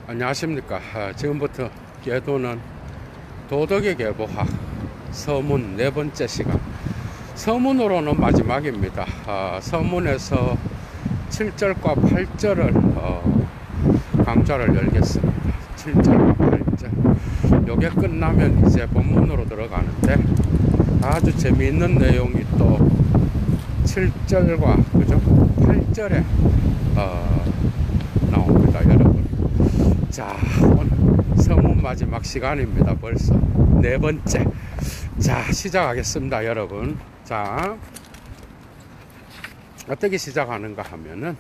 안녕하십니까. 지금부터 계도는 도덕의 계보학 서문 네 번째 시간, 서문으로는 마지막입니다. 서문에서 7절과 8절을 강좌를 열겠습니다. 7절과 8절 요게 끝나면 이제 본문으로 들어가는데, 아주 재미있는 내용이 또 7절과 그죠? 8절에 나옵니다, 여러분. 자, 오늘 서문 마지막 시간입니다. 벌써 네 번째. 자, 시작하겠습니다, 여러분. 자, 어떻게 시작하는가 하면은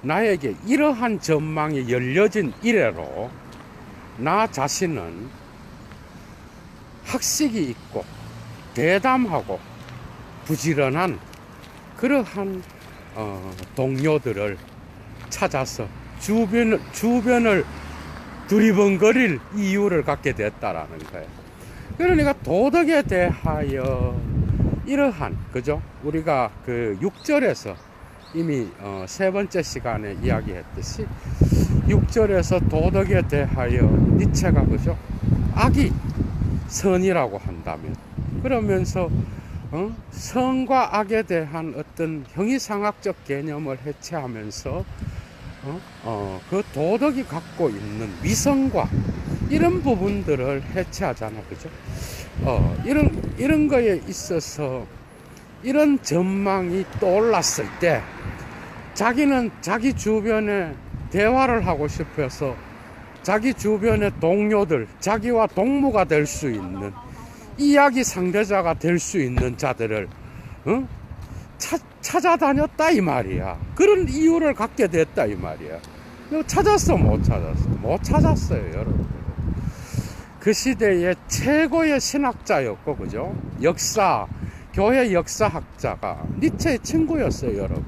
나에게 이러한 전망이 열려진 이래로 나 자신은 학식이 있고 대담하고 부지런한 그러한 동료들을 찾아서 주변을 두리번거릴 이유를 갖게 됐다라는 거예요. 그러니까 도덕에 대하여 이러한, 그죠? 우리가 그 6절에서 이미 세 번째 시간에 이야기했듯이 6절에서 도덕에 대하여 니체가, 그죠? 악이 선이라고 한다면, 그러면서 선과 악에 대한 어떤 형이상학적 개념을 해체하면서 그 도덕이 갖고 있는 위선과 이런 부분들을 해체하잖아, 그죠? 이런 거에 있어서 이런 전망이 떠올랐을 때 자기는 자기 주변에 대화를 하고 싶어서 자기 주변의 동료들, 자기와 동무가 될 수 있는, 이야기 상대자가 될 수 있는 자들을 찾아다녔다 이 말이야. 그런 이유를 갖게 됐다 이 말이야. 찾았어, 못 찾았어? 못 찾았어요, 여러분. 그 시대의 최고의 신학자였고, 그죠? 교회 역사학자가 니체의 친구였어요, 여러분.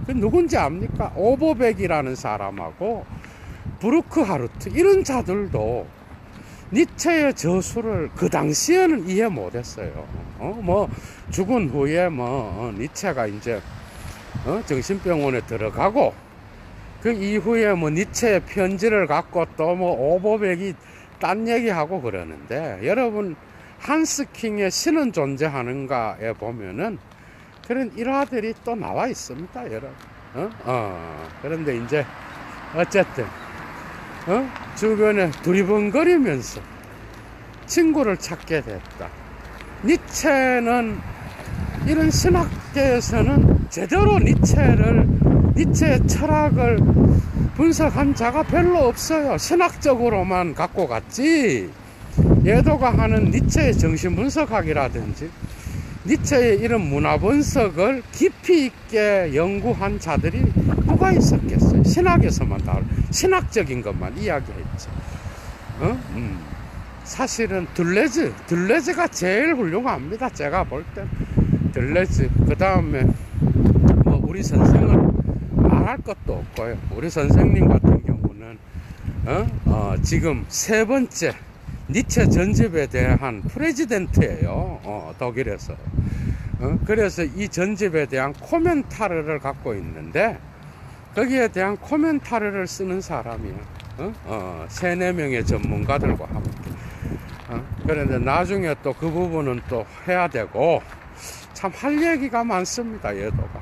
그 누군지 압니까? 오버백이라는 사람하고 브루크하르트, 이런 자들도 니체의 저수를 그 당시에는 이해 못했어요. 죽은 후에 니체가 이제 정신병원에 들어가고, 그 이후에 니체의 편지를 갖고 또 오버백이 딴 얘기하고 그러는데, 여러분, 한스킹의 신은 존재하는가에 보면은 그런 일화들이 또 나와 있습니다, 여러분. 그런데 이제 어쨌든 주변에 두리번거리면서 친구를 찾게 됐다. 니체는 이런 신학계에서는 제대로 니체의 철학을 분석한 자가 별로 없어요. 신학적으로만 갖고 갔지, 예도가 하는 니체의 정신분석학이라든지 니체의 이런 문화분석을 깊이 있게 연구한 자들이 누가 있었겠어요? 신학에서만 신학적인 것만 이야기했지. 사실은 들레즈가 제일 훌륭합니다, 제가 볼 때. 들레즈, 그 다음에 우리 선생은 말할 것도 없고요. 우리 선생님 같은 경우는 지금 세 번째 니체 전집에 대한 프레지던트예요, 독일에서. 그래서 이 전집에 대한 코멘타르를 갖고 있는데, 거기에 대한 코멘타르를 쓰는 사람이야. 3-4명의 전문가들과 함께. 그런데 나중에 또 그 부분은 또 해야 되고, 참 할 얘기가 많습니다, 얘도가.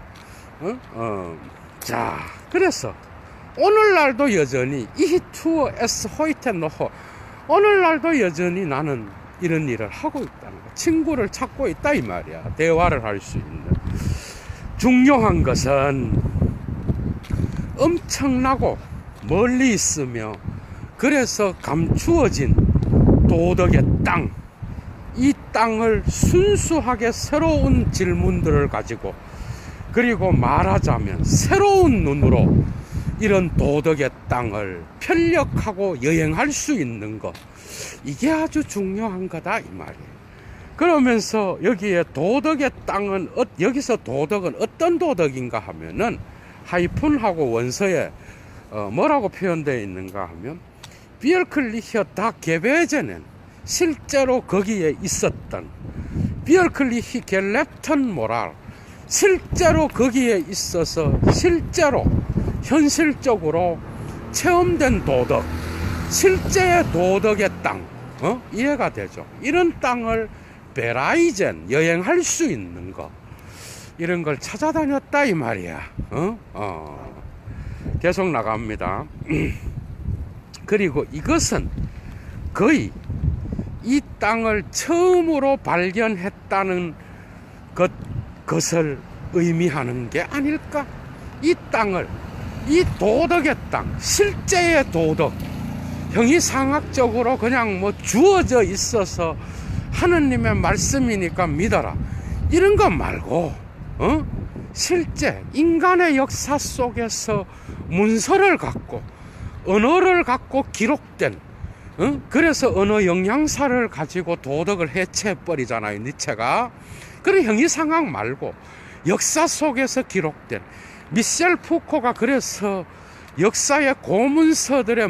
자, 그래서 오늘날도 여전히 이 투어 에스 호이텐노호, 오늘날도 여전히 나는 이런 일을 하고 있다는 거, 친구를 찾고 있다 이 말이야. 대화를 할 수 있는. 중요한 것은 엄청나고 멀리 있으며 그래서 감추어진 도덕의 땅, 이 땅을 순수하게 새로운 질문들을 가지고, 그리고 말하자면 새로운 눈으로 이런 도덕의 땅을 편력하고 여행할 수 있는 것, 이게 아주 중요한 거다 이 말이에요. 그러면서 여기에 도덕의 땅은, 여기서 도덕은 어떤 도덕인가 하면은 하이픈하고 원서에 뭐라고 표현되어 있는가 하면, 비얼클리히어 다 게베제는 실제로 거기에 있었던 비얼클리히 겔랩턴 모랄, 실제로 거기에 있어서 실제로 현실적으로 체험된 도덕, 실제의 도덕의 땅, 이해가 되죠. 이런 땅을 베라이젠, 여행할 수 있는 거, 이런 걸 찾아다녔다 이 말이야. 계속 나갑니다. 그리고 이것은 거의 이 땅을 처음으로 발견했다는 것을 의미하는 게 아닐까? 이 땅을, 이 도덕의 땅, 실제의 도덕, 형이상학적으로 그냥 뭐 주어져 있어서 하느님의 말씀이니까 믿어라, 이런 것 말고 실제 인간의 역사 속에서 문서를 갖고 언어를 갖고 기록된, 그래서 언어 영양사를 가지고 도덕을 해체해버리잖아요, 니체가. 그런 형이상학 말고 역사 속에서 기록된, 미셸 푸코가 그래서 역사의 고문서들의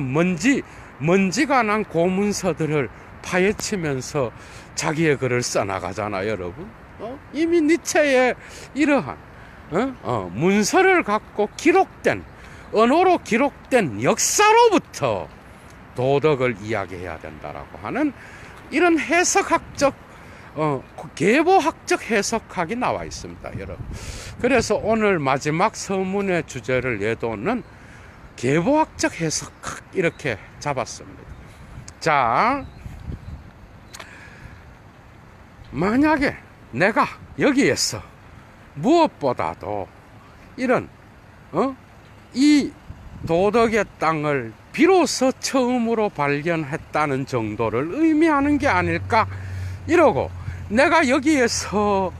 먼지가 난 고문서들을 파헤치면서 자기의 글을 써나가잖아요, 여러분. 이미 니체의 이러한 문서를 갖고 기록된, 언어로 기록된 역사로부터 도덕을 이야기해야 된다라고 하는 이런 해석학적, 계보학적 해석학이 나와 있습니다, 여러분. 그래서 오늘 마지막 서문의 주제를 예도는 계보학적 해석학, 이렇게 잡았습니다. 자, 만약에 내가 여기에서 무엇보다도 이런 이 도덕의 땅을 비로소 처음으로 발견했다는 정도를 의미하는 게 아닐까 이러고, 내가 여기에서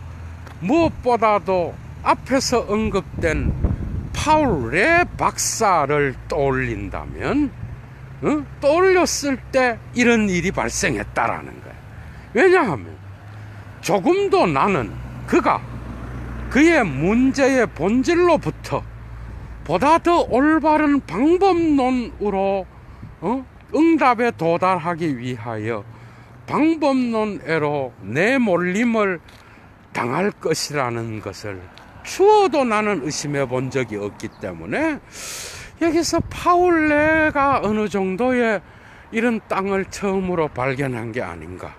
무엇보다도 앞에서 언급된 파울 레 박사를 떠올린다면, 떠올렸을 때 이런 일이 발생했다라는 거예요. 왜냐하면 조금도 나는 그의 문제의 본질로부터 보다 더 올바른 방법론으로 응답에 도달하기 위하여 방법론애로 내몰림을 당할 것이라는 것을 추워도 나는 의심해 본 적이 없기 때문에, 여기서 파울레가 어느 정도의 이런 땅을 처음으로 발견한 게 아닌가,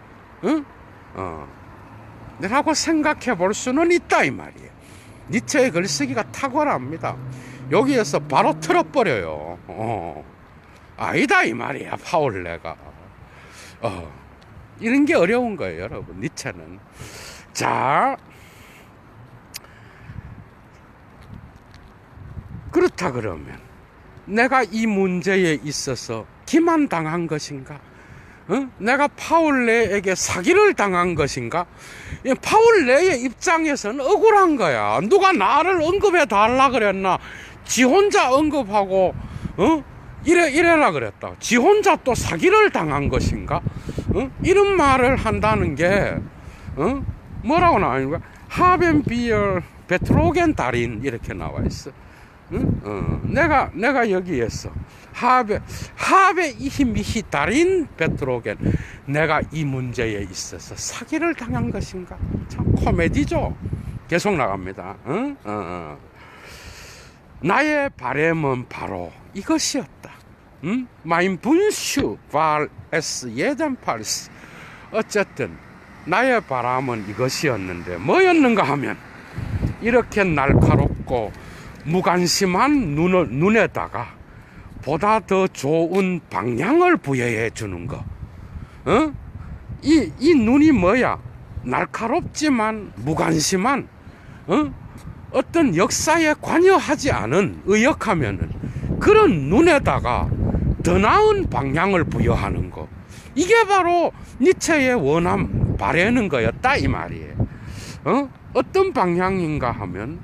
라고 생각해 볼 수는 있다 이 말이에요. 니체의 글쓰기가 탁월합니다. 여기에서 바로 틀어버려요. 아니다 이 말이야, 파울레가. 이런 게 어려운 거예요, 여러분, 니체는. 자, 그렇다 그러면 내가 이 문제에 있어서 기만당한 것인가? 내가 파울레에게 사기를 당한 것인가? 파울레의 입장에서는 억울한 거야. 누가 나를 언급해 달라 그랬나? 지 혼자 언급하고 이래라 그랬다. 지 혼자 또 사기를 당한 것인가? 이런 말을 한다는 게 뭐라고 나와 있는 거야? 하벤비얼 베트로겐 달인, 이렇게 나와 있어. 내가 여기에서 하베 이히미히 달인 베트로겐, 내가 이 문제에 있어서 사기를 당한 것인가? 참 코미디죠. 계속 나갑니다. 나의 바램은 바로 이것이었다. Mein Wunsch war es jedenfalls. 어쨌든 나의 바람은 이것이었는데 뭐였는가 하면, 이렇게 날카롭고 무관심한 눈에다가 보다 더 좋은 방향을 부여해 주는 거. 이 눈이 뭐야? 날카롭지만 무관심한, 어떤 역사에 관여하지 않은, 의역하면은 그런 눈에다가 더 나은 방향을 부여하는 거. 이게 바로 니체의 원함, 바라는 거였다 이 말이에요. 어떤 방향인가 하면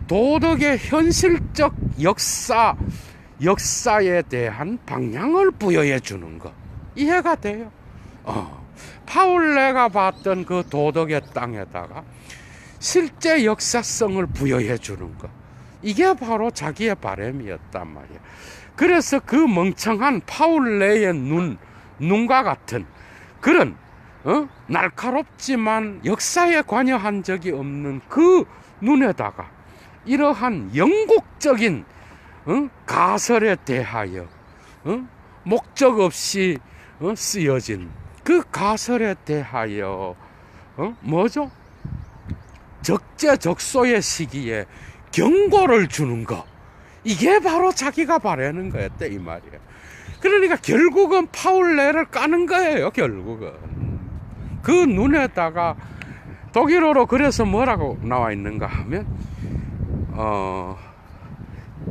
도덕의 현실적 역사에 대한 방향을 부여해 주는 거. 이해가 돼요? 파울레가 봤던 그 도덕의 땅에다가 실제 역사성을 부여해 주는 거. 이게 바로 자기의 바람이었단 말이야. 그래서 그 멍청한 파울레의 눈과 같은 그런 날카롭지만 역사에 관여한 적이 없는 그 눈에다가 이러한 영국적인 가설에 대하여 목적 없이 쓰여진 그 가설에 대하여 뭐죠? 적재적소의 시기에 경고를 주는 거, 이게 바로 자기가 바라는 거였대 이 말이에요. 그러니까 결국은 파울레를 까는 거예요. 결국은 그 눈에다가 독일어로 그래서 뭐라고 나와 있는가 하면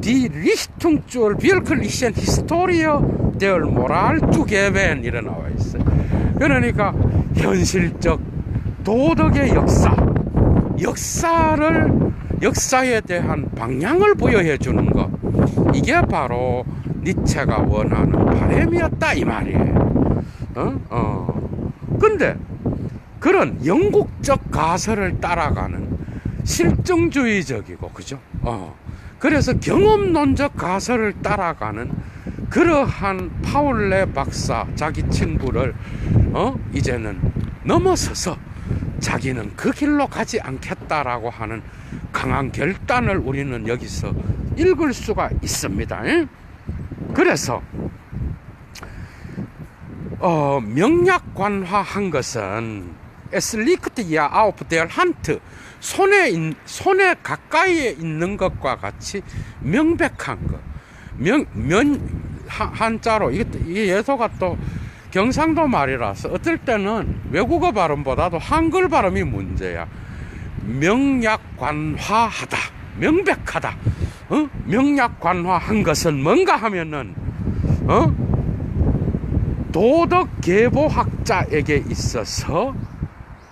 Die Richtung zur wirklichen Historie der Moral zu geben 이래 나와 있어요. 그러니까 현실적 도덕의 역사에 대한 방향을 부여해 주는 것, 이게 바로 니체가 원하는 바람이었다 이 말이에요. 근데 그런 영국적 가설을 따라가는 실증주의적이고, 그죠? 그래서 경험론적 가설을 따라가는 그러한 파울레 박사 자기 친구를 이제는 넘어서서 자기는 그 길로 가지 않겠다라고 하는 강한 결단을 우리는 여기서 읽을 수가 있습니다. 그래서 명약관화한 것은 Es liegt ja auf der Hand, 손에 가까이에 있는 것과 같이 명백한 것. 한자로 이게 예서가 또 경상도 말이라서 어떨 때는 외국어 발음보다도 한글 발음이 문제야. 명약관화하다, 명백하다. 명약관화한 것은 뭔가 하면은 도덕계보학자에게 있어서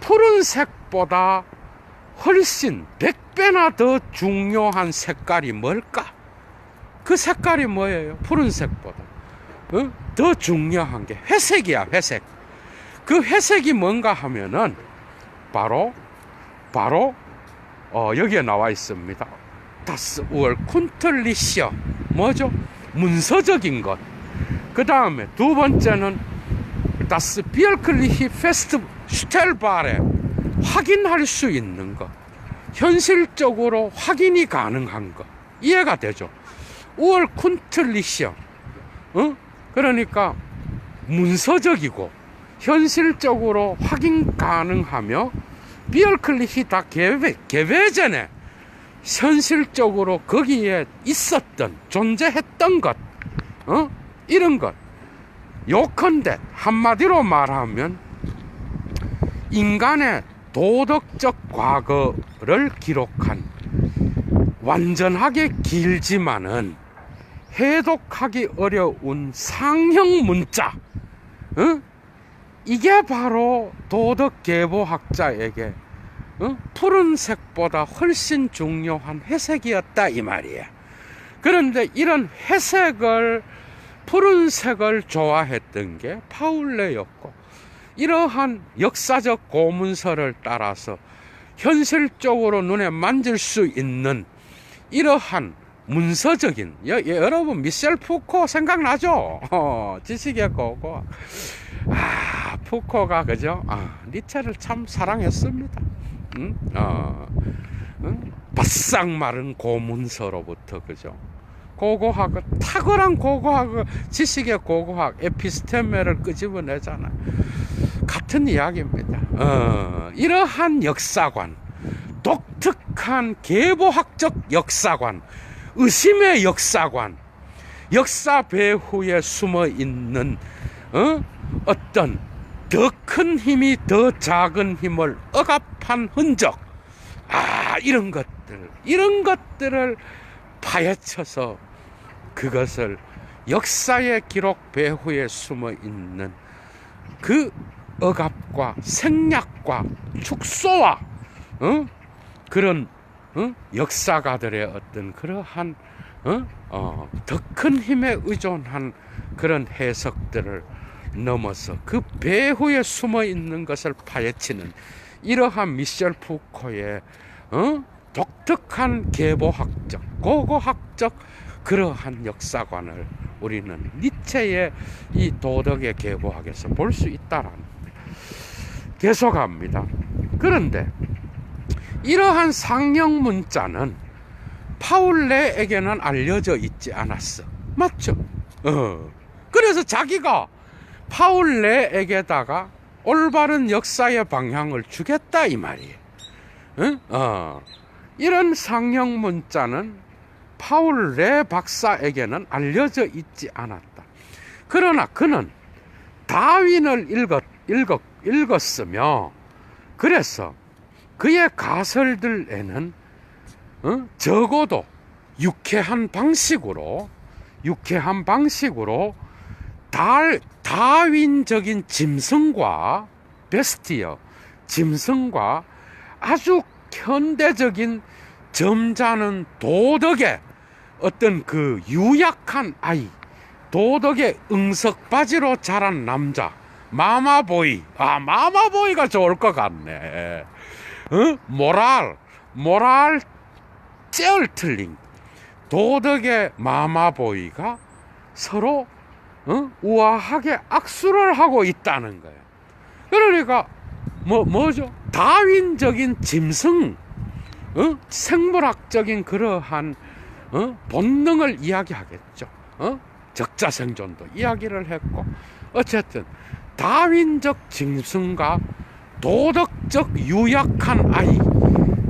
푸른색보다 훨씬 100배나 더 중요한 색깔이 뭘까? 그 색깔이 뭐예요? 푸른색보다 더 중요한 게 회색이야. 회색. 그 회색이 뭔가 하면은 바로 여기에 나와 있습니다. Das urkundliche, 뭐죠? 문서적인 것. 그 다음에 두 번째는 Das wirkliche feststellbare, 확인할 수 있는 것, 현실적으로 확인이 가능한 것. 이해가 되죠? urkundliche, 그러니까 문서적이고 현실적으로 확인 가능하며 wirklich 다 개회전에 현실적으로 거기에 있었던, 존재했던 것, 이런 것. 요컨대 한마디로 말하면 인간의 도덕적 과거를 기록한 완전하게 길지만은 해독하기 어려운 상형 문자, 이게 바로 도덕계보학자에게 푸른색보다 훨씬 중요한 회색이었다 이 말이에요. 그런데 이런 푸른색을 좋아했던 게 파울레였고, 이러한 역사적 고문서를 따라서 현실적으로 눈에 만질 수 있는 이러한 문서적인, 여러분 미셸 푸코 생각나죠? 지식의 고고학. 푸코가 그죠? 니체를 참 사랑했습니다. 바싹 마른 고문서로부터, 그죠? 고고학, 탁월한 고고학, 지식의 고고학, 에피스테메를 끄집어내잖아요. 같은 이야기입니다. 이러한 역사관, 독특한 계보학적 역사관, 의심의 역사관, 역사 배후에 숨어 있는 어떤 더 큰 힘이 더 작은 힘을 억압한 흔적, 이런 것들을 파헤쳐서 그것을 역사의 기록 배후에 숨어 있는 그 억압과 생략과 축소와 그런 역사가들의 어떤 그러한 더 큰 힘에 의존한 그런 해석들을 넘어서 그 배후에 숨어 있는 것을 파헤치는 이러한 미셸 푸코의 독특한 계보학적, 고고학적 그러한 역사관을 우리는 니체의 이 도덕의 계보학에서 볼 수 있다라는 계속합니다. 그런데 이러한 상형 문자는 파울레에게는 알려져 있지 않았어. 맞죠? 그래서 자기가 파울레에게다가 올바른 역사의 방향을 주겠다 이 말이에요. 응? 이런 상형 문자는 파울레 박사에게는 알려져 있지 않았다. 그러나 그는 다윈을 읽었으며, 그래서 그의 가설들에는 적어도 유쾌한 방식으로 다윈적인 짐승과 베스티어, 짐승과 아주 현대적인 점잖은 도덕의 어떤 그 유약한 아이, 도덕의 응석바지로 자란 남자, 마마보이. 마마보이가 좋을 것 같네. 모랄 쩔틀링, 도덕의 마마보이가 서로 우아하게 악수를 하고 있다는 거예요. 그러니까 뭐죠? 다윈적인 짐승, 생물학적인 그러한 본능을 이야기하겠죠. 적자생존도 이야기를 했고, 어쨌든 다윈적 짐승과 도덕적 유약한 아이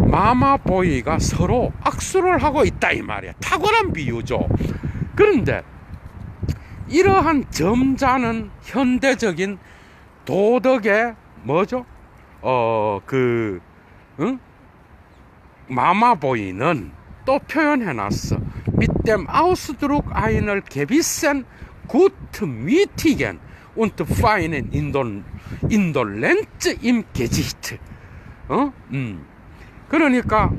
마마보이가 서로 악수를 하고 있다 이 말이야. 탁월한 비유죠. 그런데 이러한 점잖은 현대적인 도덕의 뭐죠? 마마보이는 또 표현해놨어. mit dem Ausdruck einer gewissen gutmütigen und feinen Indolenz im Gesicht. 그러니까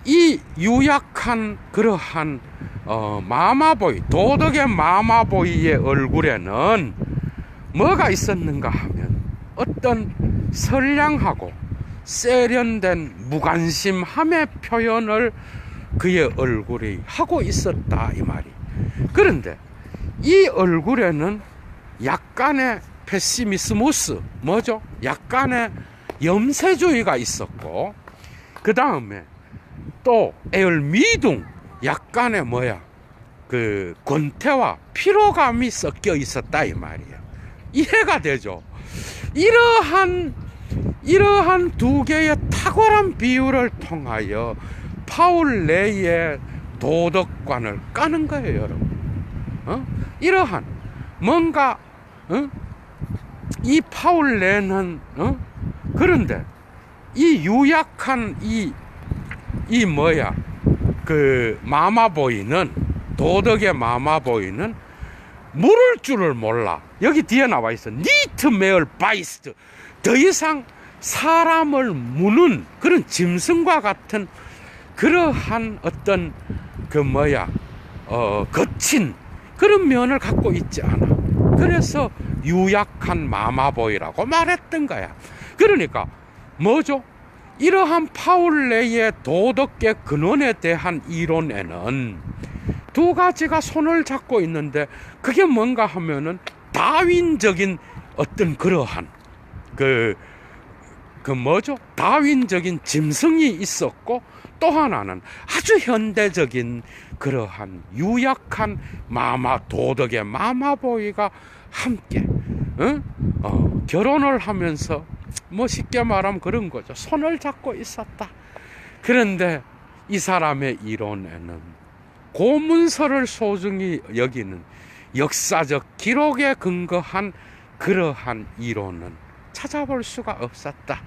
이 유약한 그러한 마마보이, 도덕의 마마보이의 얼굴에는 뭐가 있었는가 하면 어떤 선량하고 세련된 무관심함의 표현을 그의 얼굴이 하고 있었다 이 말이. 그런데 이 얼굴에는 약간의 페시미스무스, 뭐죠? 약간의 염세주의가 있었고, 그 다음에 또 에얼미둥, 약간의 그 권태와 피로감이 섞여 있었다 이 말이에요. 이해가 되죠? 이러한 두 개의 탁월한 비유를 통하여 파울레의 도덕관을 까는 거예요, 여러분. 이러한 뭔가 이 파울레는 그런데 이 유약한 그 마마보이는, 도덕의 마마보이는 물을 줄을 몰라. 여기 뒤에 나와 있어. 니트 메얼 바이스트. 더 이상 사람을 무는 그런 짐승과 같은 그러한 어떤 거친 그런 면을 갖고 있지 않아. 그래서 유약한 마마보이라고 말했던 거야. 그러니까 뭐죠? 이러한 파울레의 도덕의 근원에 대한 이론에는 두 가지가 손을 잡고 있는데, 그게 뭔가 하면은 다윈적인 어떤 그러한 뭐죠? 다윈적인 짐승이 있었고, 또 하나는 아주 현대적인 그러한 유약한 도덕의 마마보이가 함께 결혼을 하면서 쉽게 말하면 그런 거죠. 손을 잡고 있었다. 그런데 이 사람의 이론에는 고문서를 소중히 여기는 역사적 기록에 근거한 그러한 이론은 찾아볼 수가 없었다.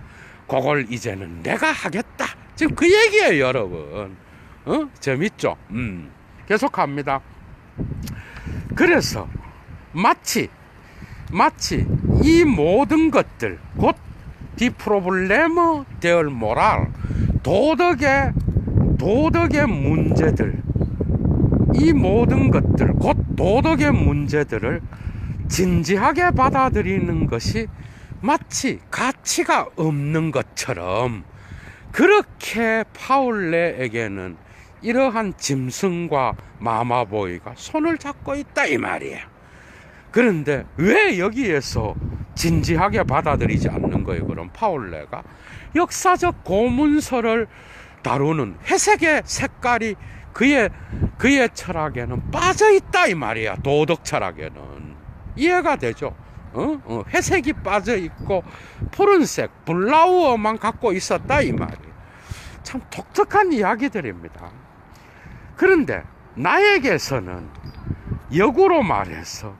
그걸 이제는 내가 하겠다. 지금 그 얘기예요, 여러분. 재밌죠? 계속합니다. 그래서 마치 이 모든 것들, 곧 die Probleme der Moral, 도덕의 문제들, 이 모든 것들, 곧 도덕의 문제들을 진지하게 받아들이는 것이 마치 가치가 없는 것처럼, 그렇게 파울레에게는 이러한 짐승과 마마보이가 손을 잡고 있다 이 말이에요. 그런데 왜 여기에서 진지하게 받아들이지 않는 거예요? 그럼 파울레가 역사적 고문서를 다루는 회색의 색깔이 그의 철학에는 빠져 있다 이 말이야. 도덕 철학에는. 이해가 되죠? 회색이 빠져 있고 푸른색 블라우어만 갖고 있었다 이 말이에요. 참 독특한 이야기들입니다. 그런데 나에게서는 역으로 말해서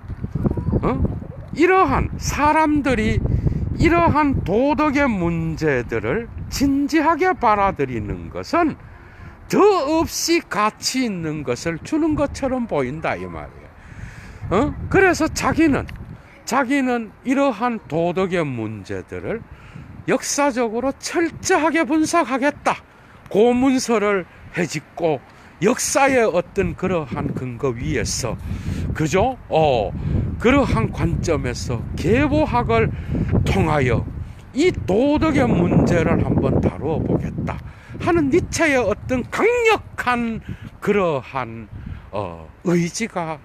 이러한 사람들이 이러한 도덕의 문제들을 진지하게 받아들이는 것은 더없이 가치 있는 것을 주는 것처럼 보인다 이 말이에요. 그래서 자기는 이러한 도덕의 문제들을 역사적으로 철저하게 분석하겠다. 고문서를 해짓고 역사의 어떤 그러한 근거 위에서 그죠? 그러한 관점에서 계보학을 통하여 이 도덕의 문제를 한번 다루어 보겠다 하는 니체의 어떤 강력한 그러한 의지가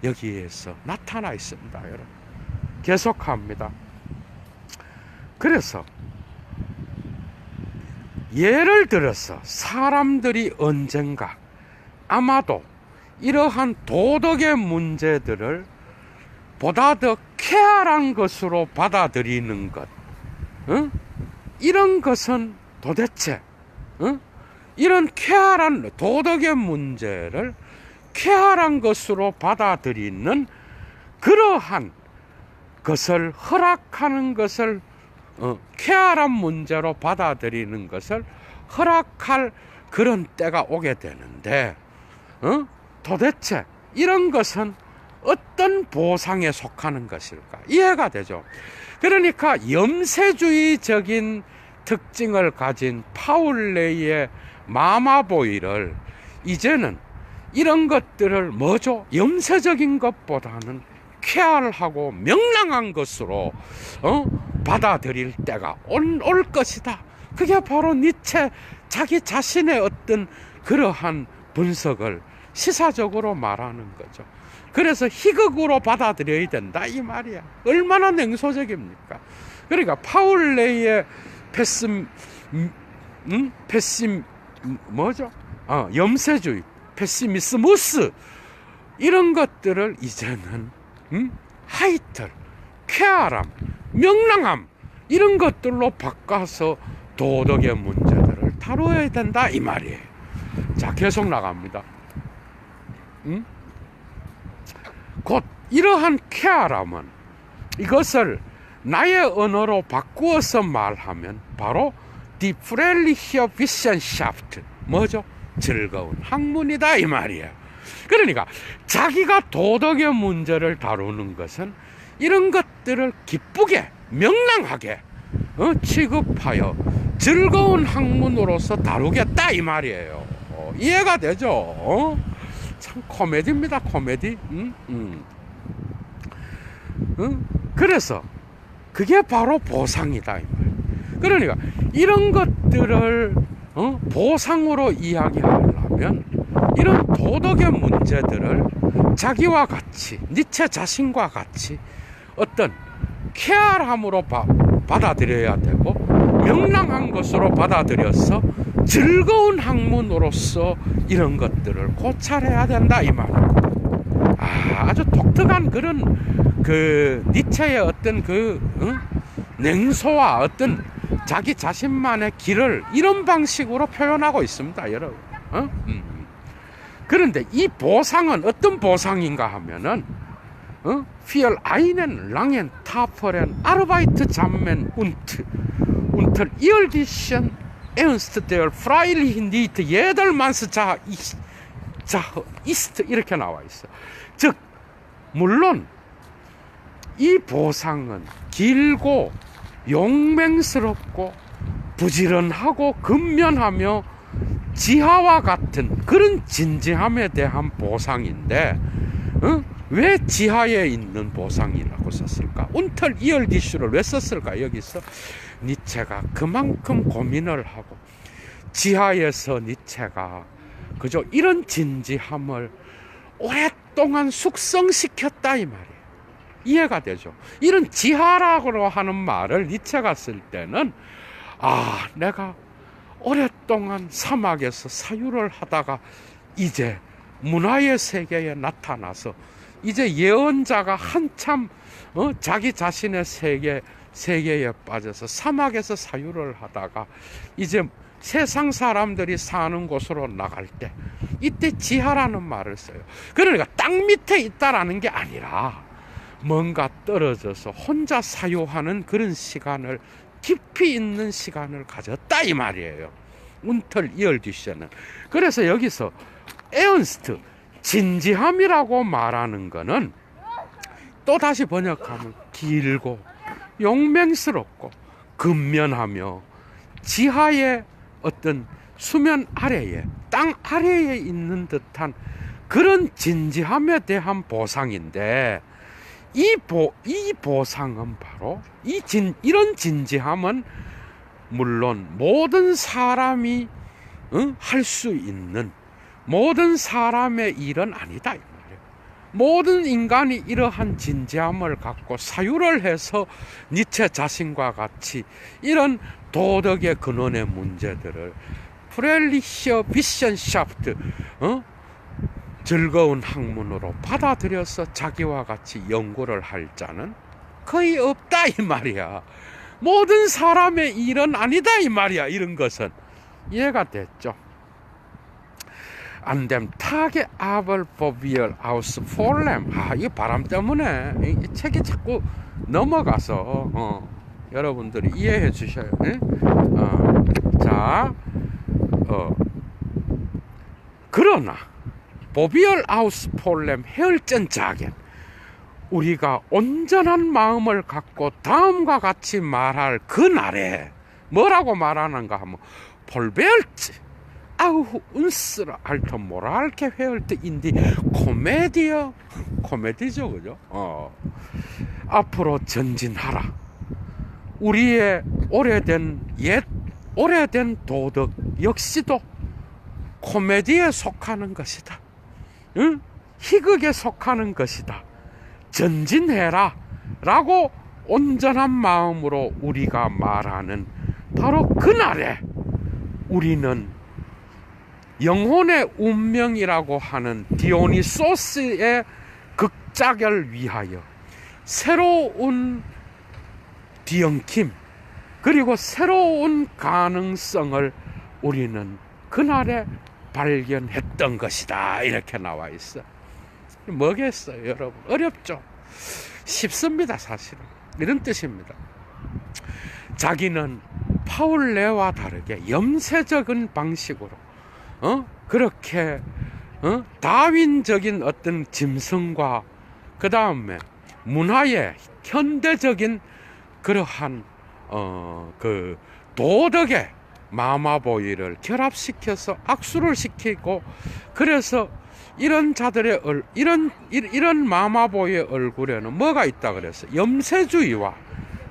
여기에서 나타나 있습니다, 여러분. 계속합니다. 그래서 예를 들어서 사람들이 언젠가 아마도 이러한 도덕의 문제들을 보다 더 쾌활한 것으로 받아들이는 것, 이런 것은 도대체 이런 쾌활한 도덕의 문제를 쾌활한 것으로 받아들이는 그러한 것을 허락하는 것을 쾌활한 문제로 받아들이는 것을 허락할 그런 때가 오게 되는데 도대체 이런 것은 어떤 보상에 속하는 것일까? 이해가 되죠? 그러니까 염세주의적인 특징을 가진 파울레이의 마마보이를 이제는 이런 것들을 뭐죠? 염세적인 것보다는 쾌활하고 명랑한 것으로 받아들일 때가 올 것이다. 그게 바로 니체 자기 자신의 어떤 그러한 분석을 시사적으로 말하는 거죠. 그래서 희극으로 받아들여야 된다 이 말이야. 얼마나 냉소적입니까? 그러니까 파울레이의 뭐죠? 염세주의, 페시미스무스 이런 것들을 이제는 하이틀, 쾌활함, 명랑함 이런 것들로 바꿔서 도덕의 문제들을 다루어야 된다 이 말이에요. 자, 계속 나갑니다. 곧 이러한 쾌활함은 이것을 나의 언어로 바꾸어서 말하면 바로 Die fröhliche Wissenschaft, 뭐죠? 즐거운 학문이다 이 말이에요. 그러니까 자기가 도덕의 문제를 다루는 것은 이런 것들을 기쁘게 명랑하게 취급하여 즐거운 학문으로서 다루겠다 이 말이에요. 이해가 되죠? 참 코미디입니다, 코미디. 그래서 그게 바로 보상이다 이 말. 그러니까 이런 것들을 보상으로 이야기하려면 이런 도덕의 문제들을 자기와 같이 니체 자신과 같이 어떤 쾌활함으로 받아들여야 되고 명랑한 것으로 받아들여서 즐거운 학문으로서 이런 것들을 고찰해야 된다 이 말입니다. 아주 독특한 그런 그 니체의 어떤 그 냉소와 어떤 자기 자신만의 길을 이런 방식으로 표현하고 있습니다, 여러분. 그런데 이 보상은 어떤 보상인가 하면은 Für einen langen tapferen Arbeit unter irdischen Ernst der freilich nicht jedermanns ist 이렇게 나와 있어. 즉 물론 이 보상은 길고 용맹스럽고 부지런하고 근면하며 지하와 같은 그런 진지함에 대한 보상인데 왜 지하에 있는 보상이라고 썼을까? 운털 이얼디슈를 왜 썼을까? 여기서 니체가 그만큼 고민을 하고 지하에서 니체가 그저 이런 진지함을 오랫동안 숙성시켰다 이 말이에요. 이해가 되죠? 이런 지하라고 하는 말을 니체가 쓸 때는 내가 오랫동안 사막에서 사유를 하다가 이제 문화의 세계에 나타나서 이제 예언자가 한참 자기 자신의 세계에 빠져서 사막에서 사유를 하다가 이제 세상 사람들이 사는 곳으로 나갈 때 이때 지하라는 말을 써요. 그러니까 땅 밑에 있다라는 게 아니라 뭔가 떨어져서 혼자 사유하는 그런 시간을, 깊이 있는 시간을 가졌다 이 말이에요. 운터 이얼디셔는. 그래서 여기서 에언스트, 진지함이라고 말하는 거는 또 다시 번역하면 길고 용맹스럽고 근면하며 지하의 어떤 수면 아래에, 땅 아래에 있는 듯한 그런 진지함에 대한 보상인데, 이 보상은 바로 이런 진지함은 물론 모든 사람이 할 수 있는, 모든 사람의 일은 아니다 이 말이에요. 모든 인간이 이러한 진지함을 갖고 사유를 해서 니체 자신과 같이 이런 도덕의 근원의 문제들을 프렐리셔 비션샤프트 즐거운 학문으로 받아들여서 자기와 같이 연구를 할 자는 거의 없다 이 말이야. 모든 사람의 일은 아니다 이 말이야. 이런 것은 이해가 됐죠? An dem Tage aber wo wir aus Vorlem, 이 바람 때문에 이 책이 자꾸 넘어가서 여러분들이 이해해 주셔요. 자, 그러나 보비얼 아우스 폴렘 헤얼전 자겐, 우리가 온전한 마음을 갖고 다음과 같이 말할 그 날에 뭐라고 말하는가 하면 폴베얼츠 아우 운스라 알토 모랄케 헤얼트 인디 코미디죠, 그죠? 앞으로 전진하라. 우리의 오래된 도덕 역시도 코미디에 속하는 것이다. 응? 희극에 속하는 것이다. 전진해라 라고 온전한 마음으로 우리가 말하는 바로 그날에 우리는 영혼의 운명이라고 하는 디오니소스의 극작을 위하여 새로운 뒤엉킴 그리고 새로운 가능성을 우리는 그날에 발견했던 것이다. 이렇게 나와 있어. 뭐겠어요, 여러분? 어렵죠? 쉽습니다, 사실은. 이런 뜻입니다. 자기는 파울레와 다르게 염세적인 방식으로 그렇게 다윈적인 어떤 짐승과 그 다음에 문화의 현대적인 그러한 그 도덕의 마마보이를 결합시켜서 악수를 시키고, 그래서 이런 자들의 이런 마마보이의 얼굴에는 뭐가 있다 그랬어? 염세주의와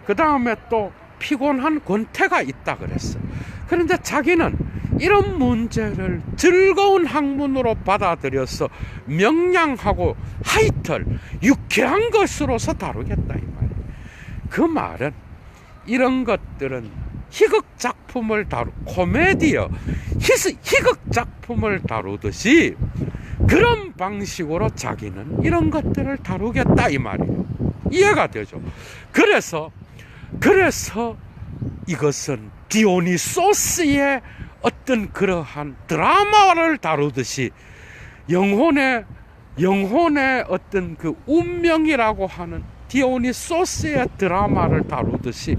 그 다음에 또 피곤한 권태가 있다 그랬어. 그런데 자기는 이런 문제를 즐거운 학문으로 받아들여서 명량하고 하이털 유쾌한 것으로서 다루겠다 이 말이에요. 그 말은 이런 것들은 희극 작품을 코미디어 희극 작품을 다루듯이 그런 방식으로 자기는 이런 것들을 다루겠다 이 말이에요. 이해가 되죠? 그래서 이것은 디오니소스의 어떤 그러한 드라마를 다루듯이 영혼의 어떤 그 운명이라고 하는 디오니소스의 드라마를 다루듯이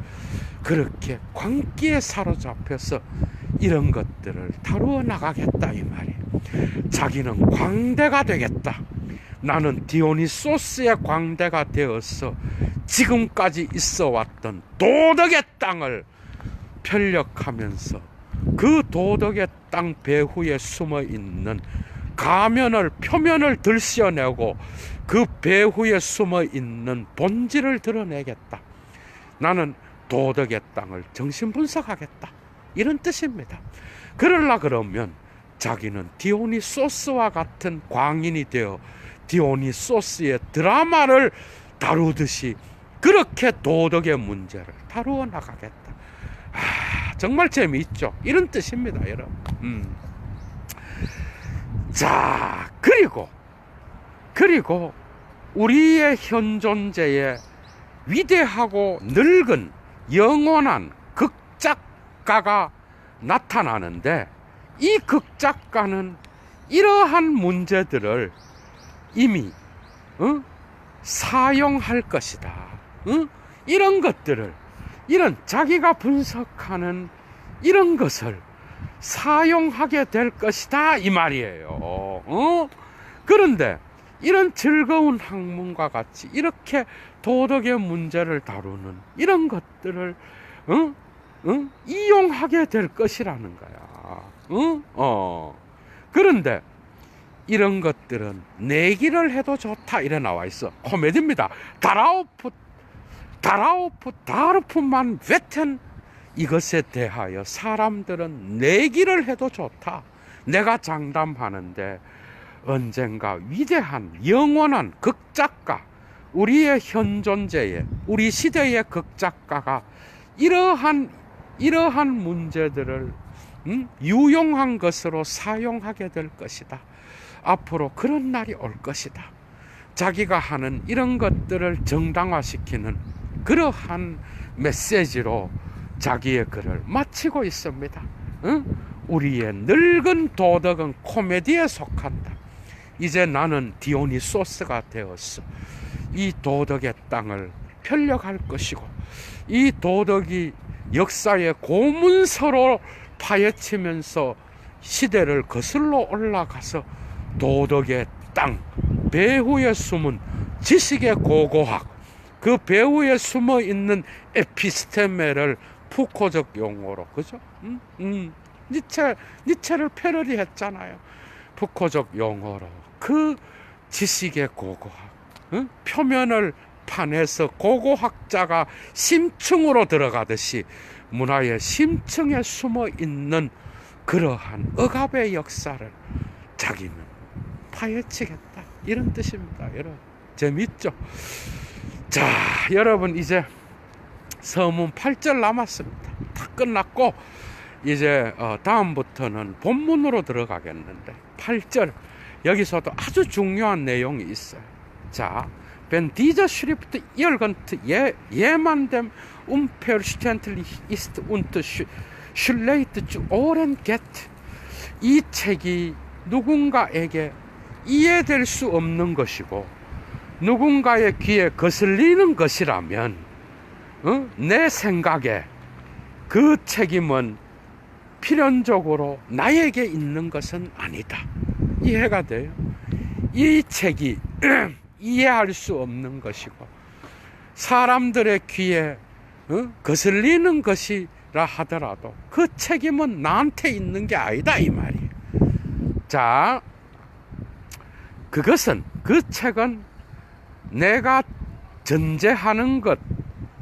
그렇게 광기에 사로잡혀서 이런 것들을 다루어 나가겠다 이 말이에요. 자기는 광대가 되겠다. 나는 디오니소스의 광대가 되어서 지금까지 있어 왔던 도덕의 땅을 편력하면서 그 도덕의 땅 배후에 숨어 있는 표면을 들씌어내고 그 배후에 숨어 있는 본질을 드러내겠다. 나는 도덕의 땅을 정신분석하겠다. 이런 뜻입니다. 그러면 자기는 디오니소스와 같은 광인이 되어 디오니소스의 드라마를 다루듯이 그렇게 도덕의 문제를 다루어 나가겠다. 정말 재미있죠? 이런 뜻입니다, 여러분. 자, 그리고 우리의 현 존재에 위대하고 늙은 영원한 극작가가 나타나는데, 이 극작가는 이러한 문제들을 이미 사용할 것이다. 이런 것들을, 이런 자기가 분석하는 이런 것을 사용하게 될 것이다, 이 말이에요. 그런데 이런 즐거운 학문과 같이 이렇게 도덕의 문제를 다루는 이런 것들을 이용하게 될 것이라는 거야. 그런데 이런 것들은 내기를 해도 좋다, 이래 나와 있어. 코미디입니다. 다르프만 베텐, 이것에 대하여 사람들은 내기를 해도 좋다. 내가 장담하는데 언젠가 위대한 영원한 극작가, 우리의 현 존재의, 우리 시대의 극작가가 이러한 문제들을 유용한 것으로 사용하게 될 것이다. 앞으로 그런 날이 올 것이다. 자기가 하는 이런 것들을 정당화시키는 그러한 메시지로 자기의 글을 마치고 있습니다. 우리의 늙은 도덕은 코미디에 속한다. 이제 나는 디오니소스가 되었어. 이 도덕의 땅을 편력할 것이고, 이 도덕이 역사의 고문서로 파헤치면서 시대를 거슬러 올라가서 도덕의 땅, 배후에 숨은 지식의 고고학, 그 배후에 숨어 있는 에피스테메를 푸코적 용어로, 그죠? 니체를 패러디 했잖아요. 푸코적 용어로 그 지식의 고고학, 표면을 파내서 고고학자가 심층으로 들어가듯이 문화의 심층에 숨어 있는 그러한 억압의 역사를 자기는 파헤치겠다, 이런 뜻입니다. 여러분, 재밌죠? 자, 여러분, 이제 서문 8절 남았습니다. 다 끝났고 이제 다음부터는 본문으로 들어가겠는데, 8절 여기서도 아주 중요한 내용이 있어요. 자, Wenn dieser Schrift jemandem unverständlich ist und schlecht zu Ohren geht, 이 책이 누군가에게 이해될 수 없는 것이고 누군가의 귀에 거슬리는 것이라면 내 생각에 그 책임은 필연적으로 나에게 있는 것은 아니다. 이해가 돼요? 이 책이 이해할 수 없는 것이고 사람들의 귀에 거슬리는 것이라 하더라도 그 책임은 나한테 있는 게 아니다, 이 말이에요. 자, 그것은, 그 책은 내가 전제하는 것,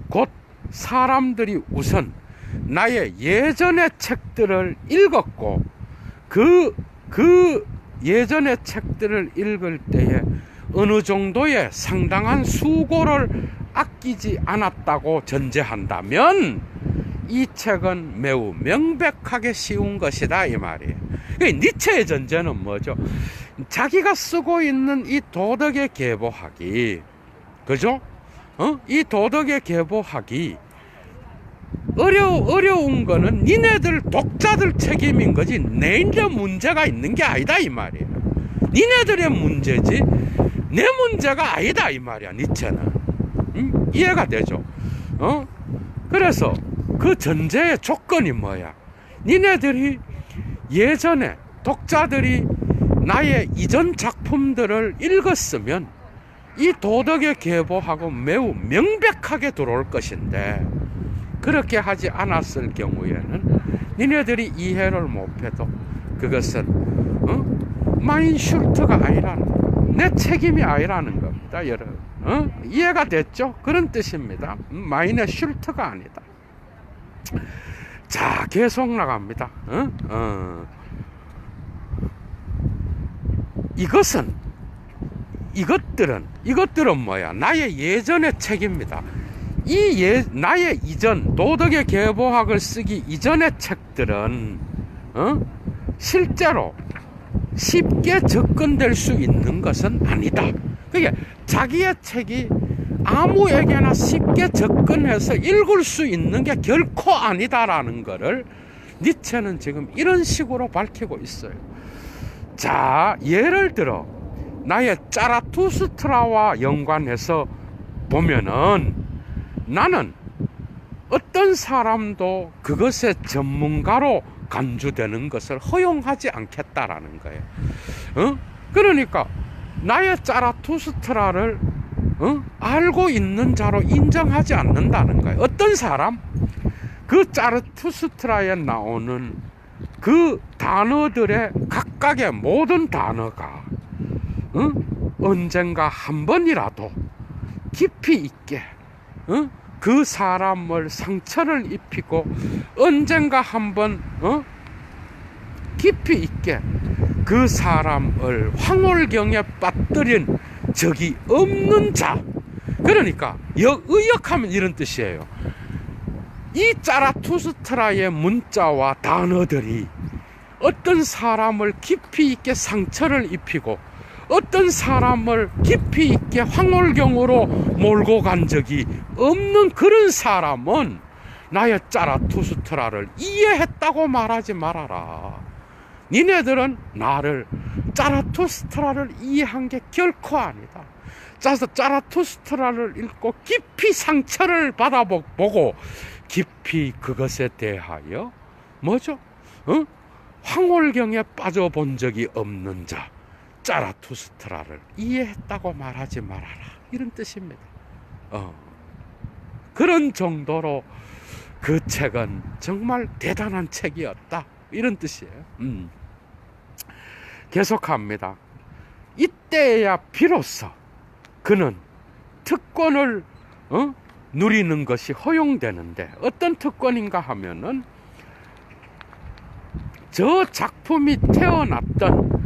곧 사람들이 우선 나의 예전의 책들을 읽었고 그 예전의 책들을 읽을 때에 어느 정도의 상당한 수고를 아끼지 않았다고 전제한다면 이 책은 매우 명백하게 쉬운 것이다, 이 말이에요. 니체의 전제는 뭐죠? 자기가 쓰고 있는 이 도덕의 계보학이, 그죠? 이 도덕의 계보학이 어려운 거는 니네들 독자들 책임인 거지 내인데 문제가 있는 게 아니다, 이 말이에요. 니네들의 문제지 내 문제가 아니다, 이 말이야, 니체는. 이해가 되죠? 그래서 그 전제의 조건이 뭐야? 니네들이 예전에 독자들이 나의 이전 작품들을 읽었으면 이 도덕의 계보하고 매우 명백하게 들어올 것인데, 그렇게 하지 않았을 경우에는 니네들이 이해를 못해도 그것은 마인슈르트가 아니라는, 내 책임이 아니라는 겁니다, 여러분. 이해가 됐죠? 그런 뜻입니다. 마인의 슈르트가 아니다. 자, 계속 나갑니다. 이것들은 뭐야? 나의 예전의 책입니다. 나의 이전, 도덕의 계보학을 쓰기 이전의 책들은 실제로 쉽게 접근될 수 있는 것은 아니다. 그게 자기의 책이 아무에게나 쉽게 접근해서 읽을 수 있는 게 결코 아니다라는 것을 니체는 지금 이런 식으로 밝히고 있어요. 자, 예를 들어 나의 자라투스트라와 연관해서 보면은 나는 어떤 사람도 그것의 전문가로 간주되는 것을 허용하지 않겠다라는 거예요. 그러니까 나의 자라투스트라를 알고 있는 자로 인정하지 않는다는 거예요. 어떤 사람? 그 자라투스트라에 나오는 그 단어들의 각각의 모든 단어가 언젠가 한 번이라도 깊이 있게 그 사람을 상처를 입히고 언젠가 한번 깊이 있게 그 사람을 황홀경에 빠뜨린 적이 없는 자. 그러니까 의역하면 이런 뜻이에요. 이 자라투스트라의 문자와 단어들이 어떤 사람을 깊이 있게 상처를 입히고 어떤 사람을 깊이 있게 황홀경으로 몰고 간 적이 없는 그런 사람은 나의 자라투스트라를 이해했다고 말하지 말아라. 니네들은 나를 자라투스트라를 이해한 게 결코 아니다. 자라투스트라를 읽고 깊이 상처를 받아보고 깊이 그것에 대하여 뭐죠? 황홀경에 빠져본 적이 없는 자 자라투스트라를 이해했다고 말하지 말아라, 이런 뜻입니다. 그런 정도로 그 책은 정말 대단한 책이었다, 이런 뜻이에요. 계속합니다. 이때야 비로소 그는 특권을 누리는 것이 허용되는데, 어떤 특권인가 하면은 저 작품이 태어났던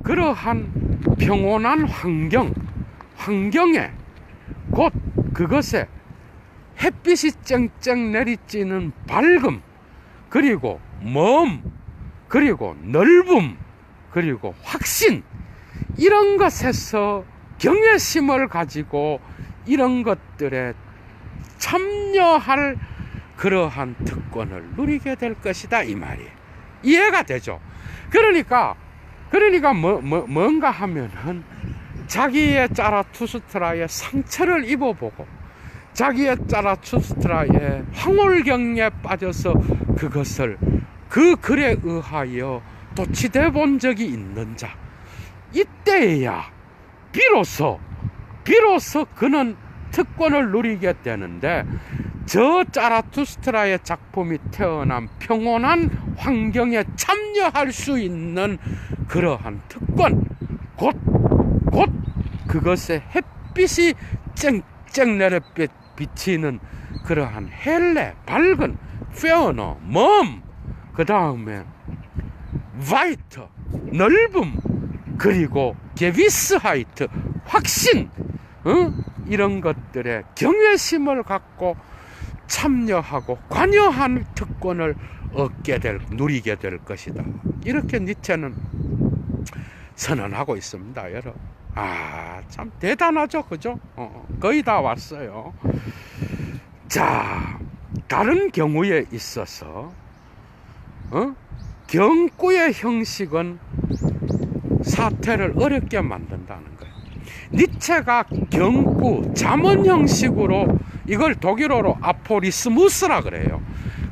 그러한 평온한 환경에 곧 그것에 햇빛이 쨍쨍 내리쬐는 밝음, 그리고 몸, 그리고 넓음, 그리고 확신, 이런 것에서 경외심을 가지고 이런 것들에 참여할 그러한 특권을 누리게 될 것이다, 이 말이에요. 이해가 되죠? 그러니까 뭔가 하면은 자기의 자라투스트라의 상처를 입어보고 자기의 자라투스트라의 황홀경에 빠져서 그것을 그 글에 의하여 도취돼 본 적이 있는 자, 이때야 비로소 그는 특권을 누리게 되는데, 저 자라투스트라의 작품이 태어난 평온한 환경에 참여할 수 있는 그러한 특권, 곧 그것에 햇빛이 쨍쨍 내려 비치는 그러한 헬레, 밝은 페어너, 몸, 그 다음에 바이트, 넓음, 그리고 게비스하이트, 확신, 이런 것들에 경외심을 갖고 참여하고 관여한 특권을 누리게 될 것이다, 이렇게 니체는 선언하고 있습니다, 여러분. 참 대단하죠, 그죠? 거의 다 왔어요. 자, 다른 경우에 있어서 경구의 형식은 사태를 어렵게 만든다는 거예요. 니체가 경구, 잠언 형식으로, 이걸 독일어로 아포리스무스라 그래요.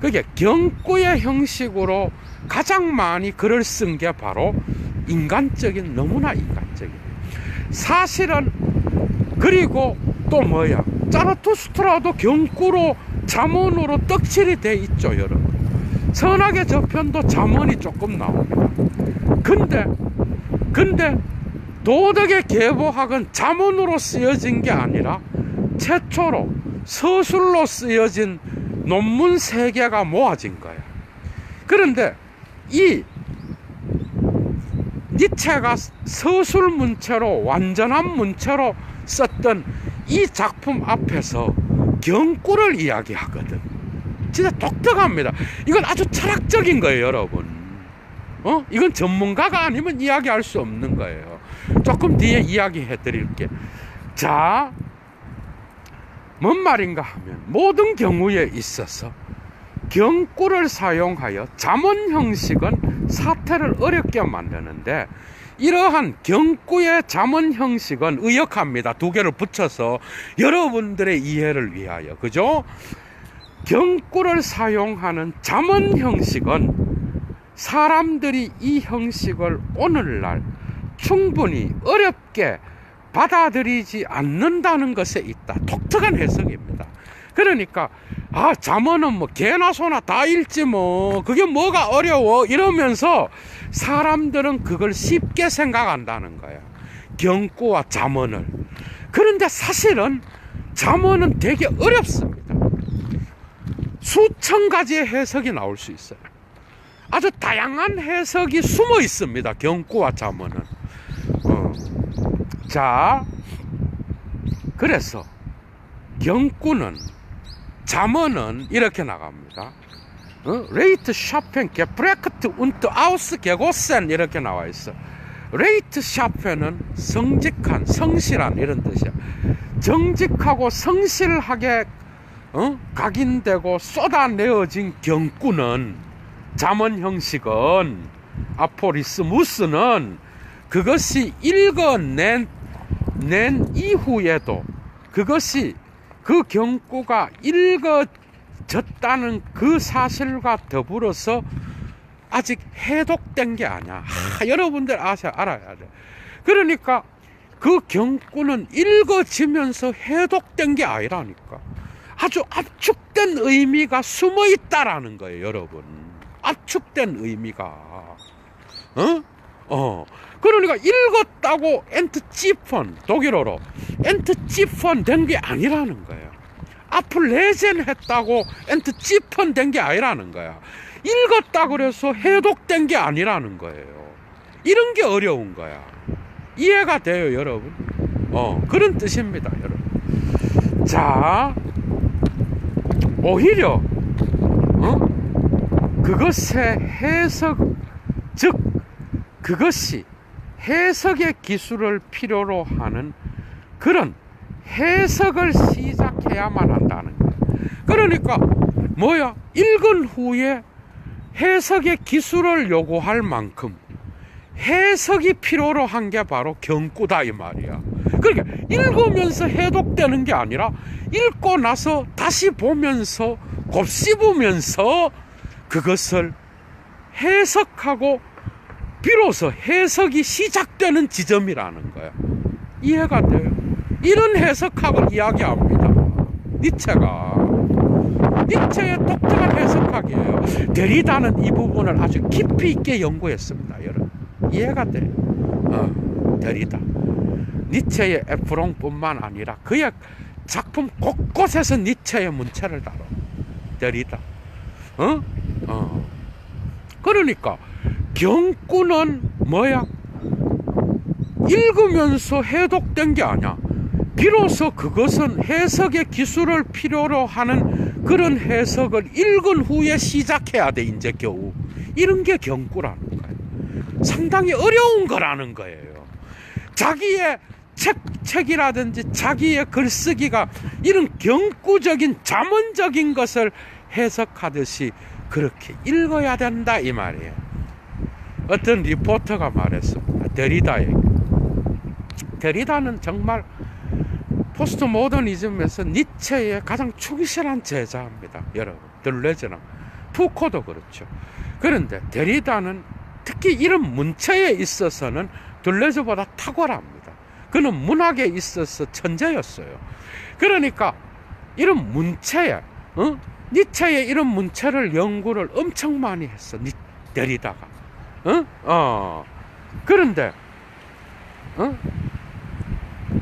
그게 경구의 형식으로 가장 많이 글을 쓴 게 바로 너무나 인간적인. 사실은, 그리고 또 뭐야, 자라투스트라도 경구로, 잠언으로 떡칠이 돼 있죠, 여러분. 선악의 저편도 잠언이 조금 나옵니다. 근데 도덕의 계보학은 잠언으로 쓰여진 게 아니라 최초로 서술로 쓰여진 논문 3개가 모아진 거야. 그런데 이 니체가 서술 문체로, 완전한 문체로 썼던 이 작품 앞에서 경구를 이야기하거든. 진짜 독특합니다. 이건 아주 철학적인 거예요, 여러분. 이건 전문가가 아니면 이야기할 수 없는 거예요. 조금 뒤에 이야기해 드릴게. 자, 뭔 말인가 하면 모든 경우에 있어서 경구를 사용하여 잠언 형식은 사태를 어렵게 만드는데, 이러한 경구의 잠언 형식은 의역합니다. 두 개를 붙여서 여러분들의 이해를 위하여, 그죠? 경구를 사용하는 잠언 형식은 사람들이 이 형식을 오늘날 충분히 어렵게 받아들이지 않는다는 것에 있다. 독특한 해석입니다. 그러니까 잠언은 뭐 개나 소나 다 읽지 뭐 그게 뭐가 어려워 이러면서 사람들은 그걸 쉽게 생각한다는 거야, 경구와 잠언을. 그런데 사실은 잠언은 되게 어렵습니다. 수천 가지의 해석이 나올 수 있어요. 아주 다양한 해석이 숨어 있습니다, 경구와 잠언은. 자, 그래서 경구는, 잠언은 이렇게 나갑니다. 레이트 샤펜 게프레크트 운트 아우스 게고센 이렇게 나와 있어. 레이트 샤펜은 성직한, 성실한 이런 뜻이야. 정직하고 성실하게 각인되고 쏟아내어진 경구는, 잠언 형식은, 아포리스무스는 그것이 읽어낸 이후에도 그것이, 그 경구가 읽어졌다는 그 사실과 더불어서 아직 해독된 게 아니야. 여러분들 알아야 돼. 그러니까 그 경구는 읽어지면서 해독된 게 아니라니까. 아주 압축된 의미가 숨어 있다라는 거예요, 여러분. 압축된 의미가. 그러니까 읽었다고 엔트찌펀, 독일어로 엔트찌펀 된 게 아니라는 거예요. 앞을 레젠 했다고 엔트찌펀 된 게 아니라는 거야. 읽었다 그래서 해독된 게 아니라는 거예요. 이런 게 어려운 거야. 이해가 돼요, 여러분? 그런 뜻입니다, 여러분. 자, 오히려 그것의 해석, 즉 그것이 해석의 기술을 필요로 하는 그런 해석을 시작해야만 한다는 거예요. 그러니까 읽은 후에 해석의 기술을 요구할 만큼 해석이 필요로 한 게 바로 경구다 이 말이야. 그러니까 읽으면서 해독되는 게 아니라 읽고 나서 다시 보면서 곱씹으면서 그것을 해석하고 비로소 해석이 시작되는 지점이라는 거야. 이해가 돼요? 이런 해석학을 이야기합니다, 니체의 독특한 해석학이에요. 데리다는 이 부분을 아주 깊이 있게 연구했습니다, 여러분. 이해가 돼요? 데리다. 니체의 에프롱뿐만 아니라 그의 작품 곳곳에서 니체의 문체를 다뤄. 데리다. 그러니까 경구는 읽으면서 해독된 게 아니야. 비로소 그것은 해석의 기술을 필요로 하는 그런 해석을 읽은 후에 시작해야 돼, 이제 겨우. 이런 게 경구라는 거예요. 상당히 어려운 거라는 거예요. 자기의 책이라든지 자기의 글쓰기가 이런 경구적인 잠언적인 것을 해석하듯이 그렇게 읽어야 된다 이 말이에요. 어떤 리포터가 말했습니다, 데리다에게. 데리다는 정말 포스트 모더니즘에서 니체의 가장 충실한 제자입니다, 여러분. 들레즈나 푸코도 그렇죠. 그런데 데리다는 특히 이런 문체에 있어서는 들레즈보다 탁월합니다. 그는 문학에 있어서 천재였어요. 그러니까 이런 문체에, 니체의 이런 문체를 연구를 엄청 많이 했어, 데리다가. 그런데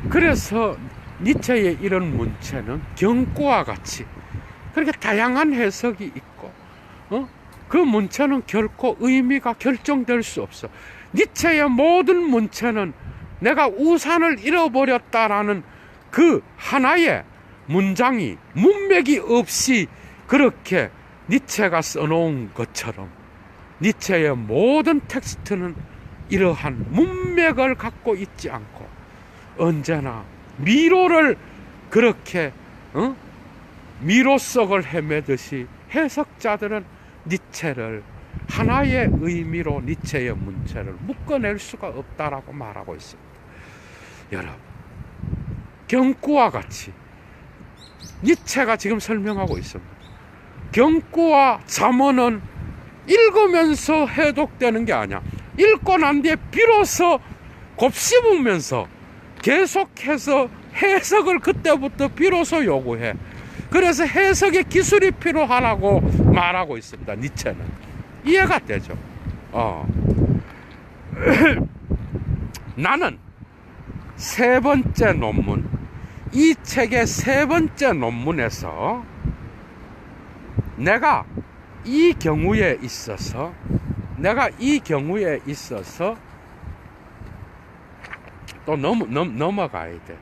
그래서 니체의 이런 문체는 경구와 같이 그렇게 다양한 해석이 있고, 그 문체는 결코 의미가 결정될 수 없어. 니체의 모든 문체는 내가 우산을 잃어버렸다라는 그 하나의 문장이 문맥이 없이 그렇게 니체가 써놓은 것처럼 니체의 모든 텍스트는 이러한 문맥을 갖고 있지 않고 언제나 미로를 그렇게 미로 속을 헤매듯이 해석자들은 니체를 하나의 의미로 니체의 문체를 묶어낼 수가 없다라고 말하고 있습니다. 여러분, 경구와 같이 니체가 지금 설명하고 있습니다. 경구와 잠언은 읽으면서 해독되는 게 아니야. 읽고 난 뒤에 비로소 곱씹으면서 계속해서 해석을 그때부터 비로소 요구해. 그래서 해석의 기술이 필요하라고 말하고 있습니다. 니체는. 이해가 되죠? 나는 세 번째 논문, 이 책의 세 번째 논문에서 내가 이 경우에 있어서 또 넘어가야 돼.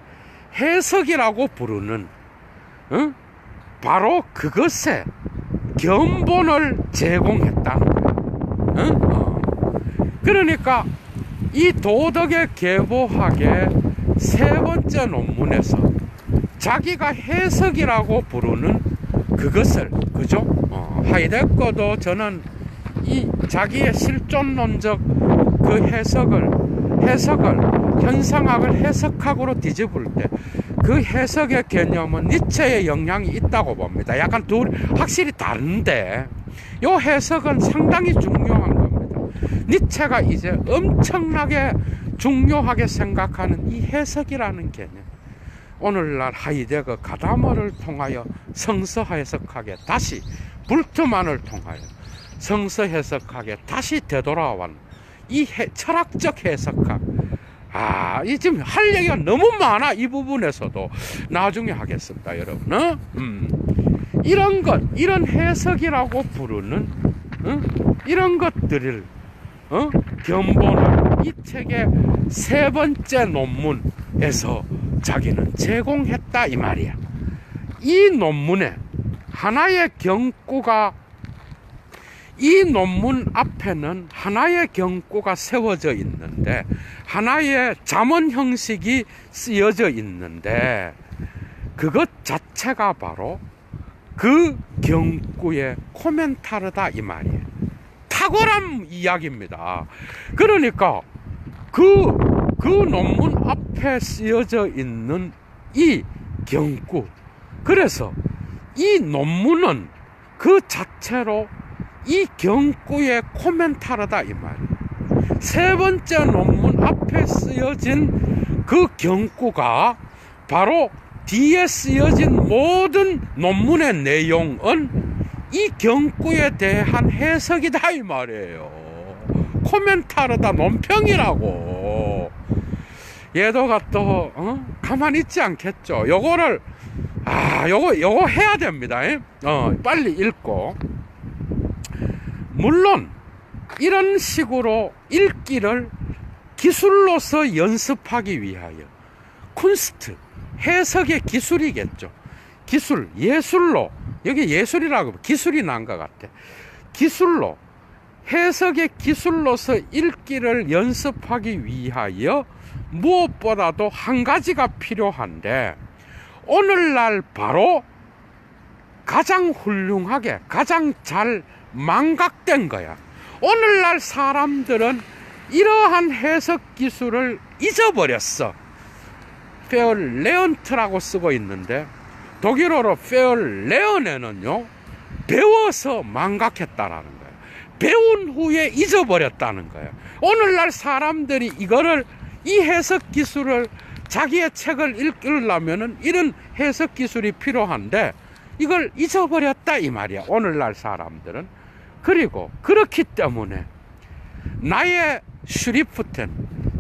해석이라고 부르는 바로 그것에 견본을 제공했다는 거야. 그러니까 이 도덕의 계보학의 세 번째 논문에서 자기가 해석이라고 부르는 그것을, 그죠? 하이데거도 저는 이 자기의 실존론적 그 해석을 현상학을 해석학으로 뒤집을 때 그 해석의 개념은 니체의 영향이 있다고 봅니다. 약간 둘 확실히 다른데 요 해석은 상당히 중요한 겁니다. 니체가 이제 엄청나게 중요하게 생각하는 이 해석이라는 개념, 오늘날 하이데거 가다머를 통하여 성서 해석학에 다시, 불트만을 통하여 성서 해석학에 다시 되돌아온 이 철학적 해석학, 이 지금 할 얘기가 너무 많아. 이 부분에서도 나중에 하겠습니다, 여러분. 이런 해석이라고 부르는 이런 것들을 견본을 이 책의 세 번째 논문에서 자기는 제공했다 이 말이야. 이 논문에 하나의 경구가, 이 논문 앞에는 하나의 경구가 세워져 있는데 하나의 잠언 형식이 쓰여져 있는데 그것 자체가 바로 그 경구의 코멘타르다 이 말이에요. 탁월한 이야기입니다. 그러니까 그 논문 앞에 쓰여져 있는 이 경구, 그래서 이 논문은 그 자체로 이 경구의 코멘타르다 이 말이에요. 세 번째 논문 앞에 쓰여진 그 경구가 바로 뒤에 쓰여진 모든 논문의 내용은 이 경구에 대한 해석이다 이 말이에요. 코멘타르다, 논평이라고. 얘도가 또 가만히 있지 않겠죠. 요거를 요거 해야 됩니다. 빨리 읽고. 물론 이런 식으로 읽기를 기술로서 연습하기 위하여, 쿤스트, 해석의 기술이겠죠. 기술, 예술로, 여기 예술이라고 기술이 난 것 같아. 기술로, 해석의 기술로서 읽기를 연습하기 위하여 무엇보다도 한 가지가 필요한데, 오늘날 바로 가장 훌륭하게, 가장 잘 망각된 거야. 오늘날 사람들은 이러한 해석 기술을 잊어버렸어. 페얼레언트라고 쓰고 있는데 독일어로 페얼레언에는요, 배워서 망각했다라는 거예요. 배운 후에 잊어버렸다는 거예요. 오늘날 사람들이 이 해석 기술을, 자기의 책을 읽으려면은 이런 해석 기술이 필요한데 이걸 잊어버렸다 이 말이야, 오늘날 사람들은. 그리고 그렇기 때문에 나의 슈리프텐,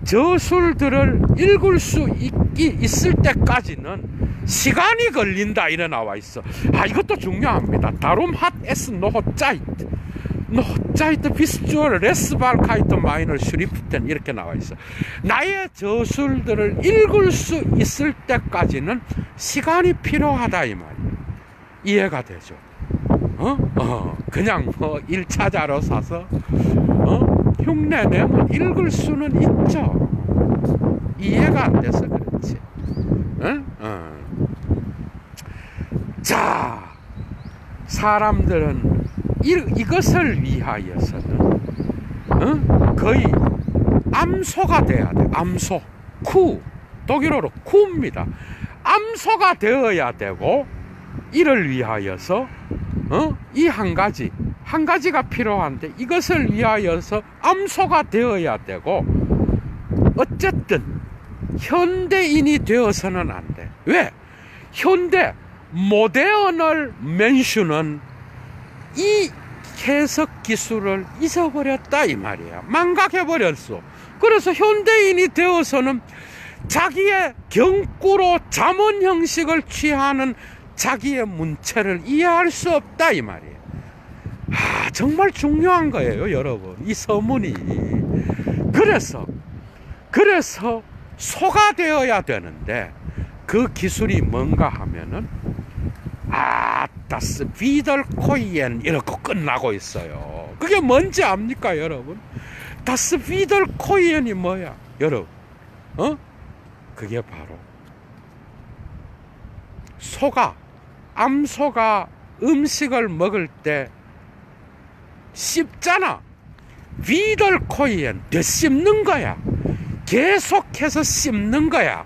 저술들을 읽을 수 있을 때까지는 시간이 걸린다 이래 나와 있어. 이것도 중요합니다. 다룸 핫 에스 노호짜이트, 노호짜이트 비스주얼 레스발카이트 마이너 슈리프텐 이렇게 나와 있어. 나의 저술들을 읽을 수 있을 때까지는 시간이 필요하다 이 말이야. 이해가 되죠? 그냥 1차자로 사서 흉내 내면 읽을 수는 있죠. 이해가 안 돼서 그렇지. 응? 자, 사람들은 이것을 위하여서는 거의 암소가 돼야 돼. 암소, 쿠, 독일어로 쿠입니다. 암소가 되어야 되고, 이를 위하여서 이 한 가지가 필요한데, 이것을 위하여서 암소가 되어야 되고, 어쨌든 현대인이 되어서는 안 돼. 왜? 현대 모데언을 맨슈는 이 해석 기술을 잊어버렸다 이 말이야. 망각해버렸어. 그래서 현대인이 되어서는 자기의 경구로 잠언 형식을 취하는 자기의 문체를 이해할 수 없다 이 말이에요. 정말 중요한 거예요, 여러분. 이 서문이. 그래서 소가 되어야 되는데, 그 기술이 뭔가 하면은 das Wiederkäuen 이렇게 끝나고 있어요. 그게 뭔지 압니까, 여러분? das Wiederkäuen이 뭐야, 여러분? 그게 바로 암소가 음식을 먹을 때 씹잖아. Wiederkäuen, 되씹는 거야. 계속해서 씹는 거야.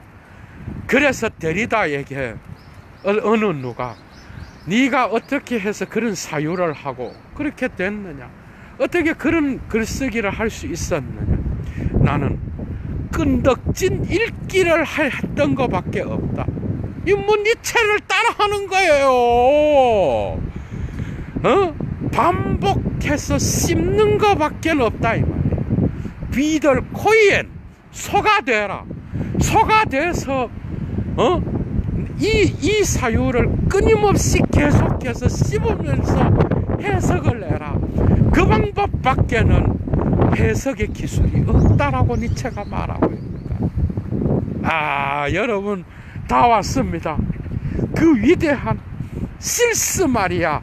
그래서 데리다에게 어느 누가 네가 어떻게 해서 그런 사유를 하고 그렇게 됐느냐, 어떻게 그런 글쓰기를 할 수 있었느냐. 나는 끈덕진 읽기를 했던 것밖에 없다. 이 뭐 니체를 따라하는 거예요. 반복해서 씹는 것밖에 없다 이 말이에요. Wiederkäuen, 소가 되라. 소가 돼서 이 사유를 끊임없이 계속해서 씹으면서 해석을 해라. 그 방법밖에는 해석의 기술이 없다라고 니체가 말하고 있습니다. 여러분 다 왔습니다. 그 위대한 실스 마리아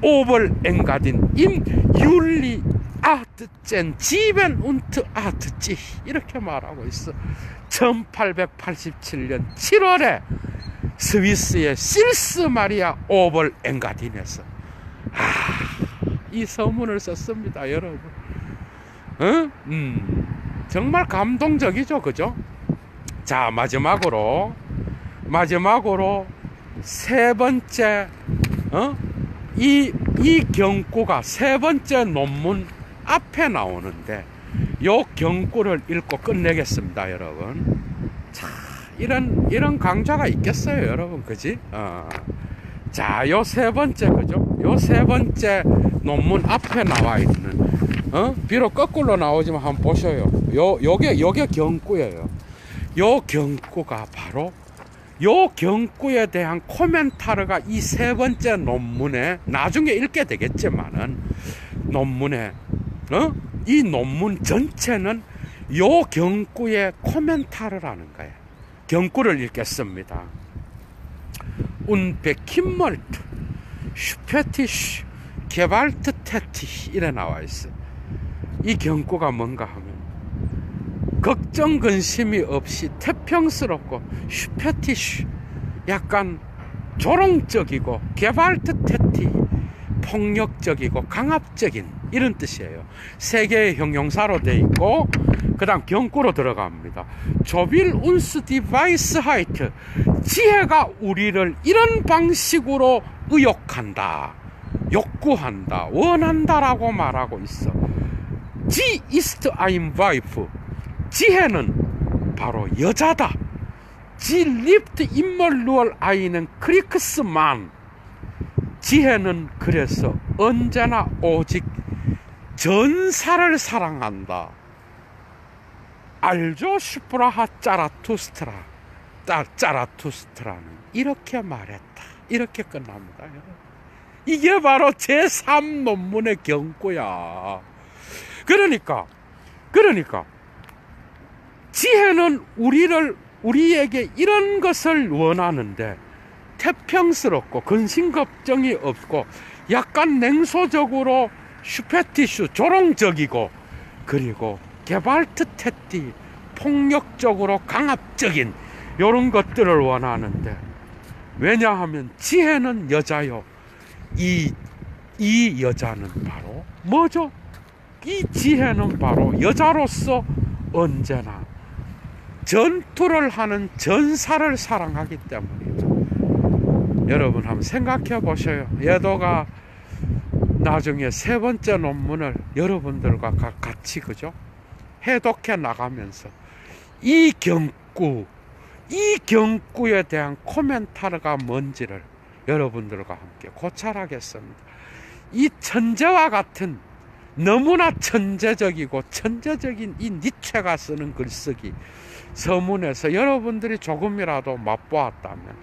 오벌 엥가딘 임 율리 아트젠 지벤 운트 아트지 이렇게 말하고 있어. 1887년 7월에 스위스의 실스 마리아 오벌 엥가딘에서 이 서문을 썼습니다, 여러분. 정말 감동적이죠, 그죠? 자, 마지막으로 세 번째 이 경구가 세 번째 논문 앞에 나오는데, 요 경구를 읽고 끝내겠습니다, 여러분. 자, 이런 강좌가 있겠어요, 여러분, 그지? 자, 요 세 번째, 그죠? 요 세 번째 논문 앞에 나와 있는, 비록 거꾸로 나오지만 한번 보셔요. 요게 경구예요. 요 경구가 바로, 요 경구에 대한 코멘타르가 이 세 번째 논문에, 나중에 읽게 되겠지만은, 논문에, 이 논문 전체는 요 경구의 코멘타르라는 거예요. 경구를 읽겠습니다. 운베킴멀트 슈페티슈 게발트테티 이래 나와 있어. 이 경구가 뭔가 하면 걱정 근심이 없이 태평스럽고, 슈페티슈 약간 조롱적이고, 게발트테티 폭력적이고 강압적인 이런 뜻이에요. 세 개의 형용사로 돼 있고, 그 다음 경구로 들어갑니다. 조빌 운스 디바이스 하이트, 지혜가 우리를 이런 방식으로 의욕한다, 욕구한다, 원한다라고 말하고 있어. 지 이스트 아임 와이프, 지혜는 바로 여자다. 지 리프트 인멀루얼 아이는 크리크스만, 지혜는 그래서 언제나 오직 전사를 사랑한다. 알죠? 슈프라하 짜라투스트라는 이렇게 말했다. 이렇게 끝납니다. 이게 바로 제3 논문의 경고야. 그러니까 지혜는 우리에게 이런 것을 원하는데, 태평스럽고 근심 걱정이 없고 약간 냉소적으로 슈페티슈 조롱적이고 그리고 게발트테티 폭력적으로 강압적인 이런 것들을 원하는데, 왜냐하면 지혜는 여자요. 이 여자는 바로 뭐죠? 이 지혜는 바로 여자로서 언제나 전투를 하는 전사를 사랑하기 때문이다. 여러분 한번 생각해 보셔요. 예도가 나중에 세 번째 논문을 여러분들과 같이 그죠? 해독해 나가면서 이 경구에 대한 코멘타르가 뭔지를 여러분들과 함께 고찰하겠습니다. 이 천재와 같은 너무나 천재적이고 천재적인 이 니체가 쓰는 글쓰기 서문에서 여러분들이 조금이라도 맛보았다면,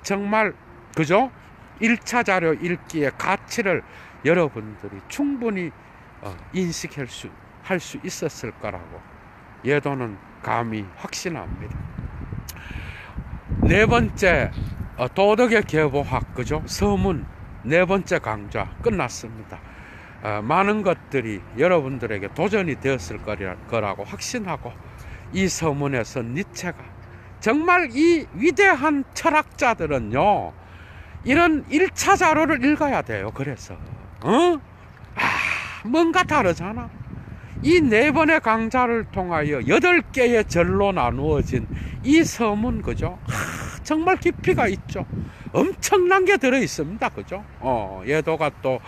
정말 그죠? 1차 자료 읽기의 가치를 여러분들이 충분히 인식할 수 있었을 거라고 예도는 감히 확신합니다. 네 번째 도덕의 계보학 그죠? 서문 네 번째 강좌 끝났습니다. 많은 것들이 여러분들에게 도전이 되었을 거라고 확신하고, 이 서문에서 니체가 정말 이 위대한 철학자들은요, 이런 1차 자료를 읽어야 돼요. 그래서 뭔가 다르잖아. 이 네 번의 강좌를 통하여 8개의 절로 나누어진 이 서문 그죠? 정말 깊이가 있죠. 엄청난 게 들어 있습니다. 그죠? 예도가 또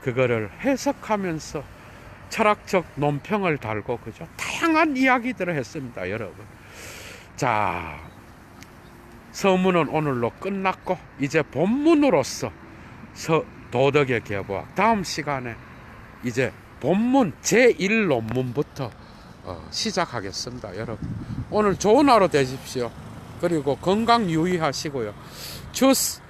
그거를 해석하면서 철학적 논평을 달고 그죠? 다양한 이야기들을 했습니다, 여러분. 자, 서문은 오늘로 끝났고, 이제 본문으로서 도덕의 계보학, 다음 시간에 이제 본문 제1논문부터 시작하겠습니다, 여러분. 오늘 좋은 하루 되십시오. 그리고 건강 유의하시고요. 주스